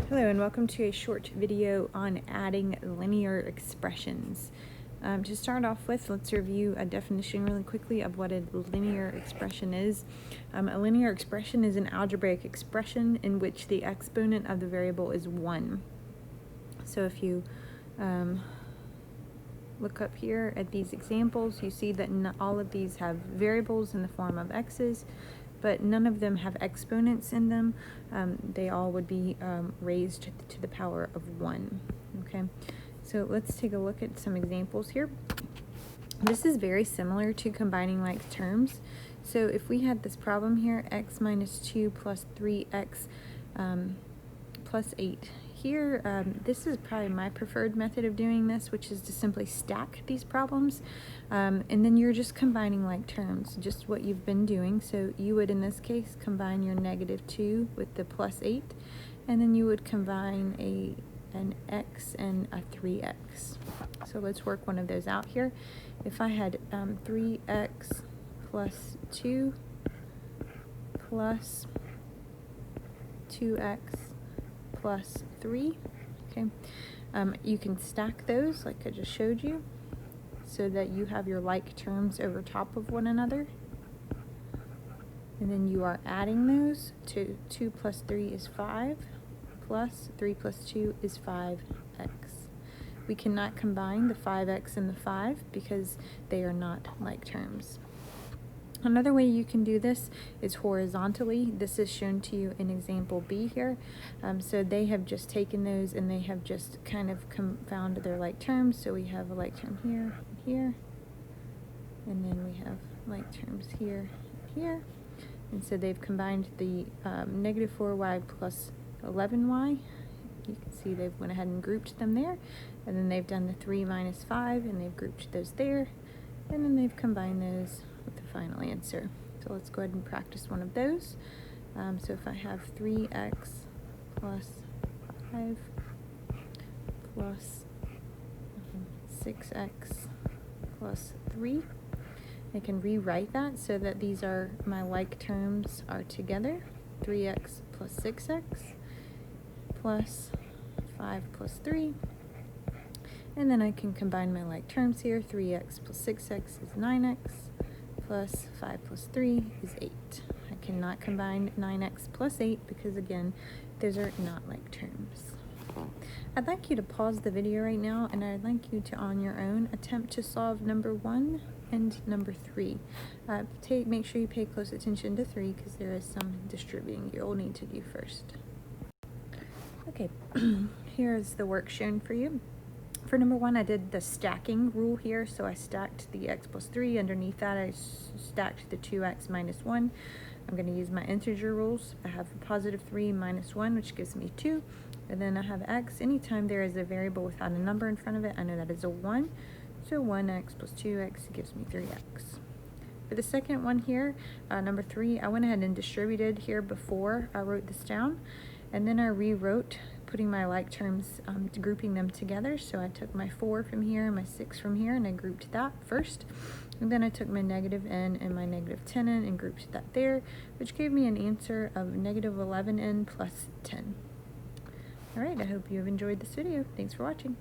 Hello and welcome to a short video on adding linear expressions. To start off with, let's review a definition really quickly of what a linear expression is. A linear expression is an algebraic expression in which the exponent of the variable is 1. So if you look up here at these examples, you see that all of these have variables in the form of x's, but none of them have exponents in them. They all would be raised to the power of 1. Okay, so let's take a look at some examples here. This is very similar to combining like terms. So if we had this problem here, x minus 2 plus 3x plus 8. Here, this is probably my preferred method of doing this, which is to simply stack these problems, and then you're just combining like terms, just what you've been doing. So you would, in this case, combine your negative 2 with the plus 8, and then you would combine an x and a 3x. So let's work one of those out here. If I had 3x plus 2 plus 2x plus 3, okay, you can stack those like I just showed you so that you have your like terms over top of one another, and then you are adding those to 2 plus 3 is 5 plus 3 plus 2 is 5x. We cannot combine the 5x and the 5 because they are not like terms. Another way you can do this is horizontally. This is shown to you in example B here. So they have just taken those and they have just kind of found their like terms. So we have a like term here and here, and then we have like terms here and here. And so they've combined the negative 4y plus 11y. You can see they've went ahead and grouped them there. And then they've done the 3 minus 5 and they've grouped those there. And then they've combined those with the final answer. So let's go ahead and practice one of those. So if I have 3x plus 5 plus 6x plus 3, I can rewrite that so that these are my like terms are together. 3x plus 6x plus 5 plus 3. And then I can combine my like terms here. 3x plus 6x is 9x, plus 5 plus 3 is 8. I cannot combine 9x plus 8 because, again, those are not like terms. I'd like you to pause the video right now, and I'd like you to, on your own, attempt to solve number 1 and number 3. Make sure you pay close attention to 3 because there is some distributing you'll need to do first. Okay, here's the work shown for you. For number 1, I did the stacking rule here, so I stacked the x plus 3. Underneath that, I stacked the 2x minus 1. I'm going to use my integer rules. I have a positive 3 minus 1, which gives me 2. And then I have x. Anytime there is a variable without a number in front of it, I know that is a 1. So 1x plus 2x gives me 3x. For the second one here, number 3, I went ahead and distributed here before I wrote this down. And then I rewrote, putting my like terms, grouping them together. So I took my 4 from here, my 6 from here, and I grouped that first. And then I took my negative n and my negative 10n and grouped that there, which gave me an answer of negative 11n plus 10. All right, I hope you have enjoyed this video. Thanks for watching.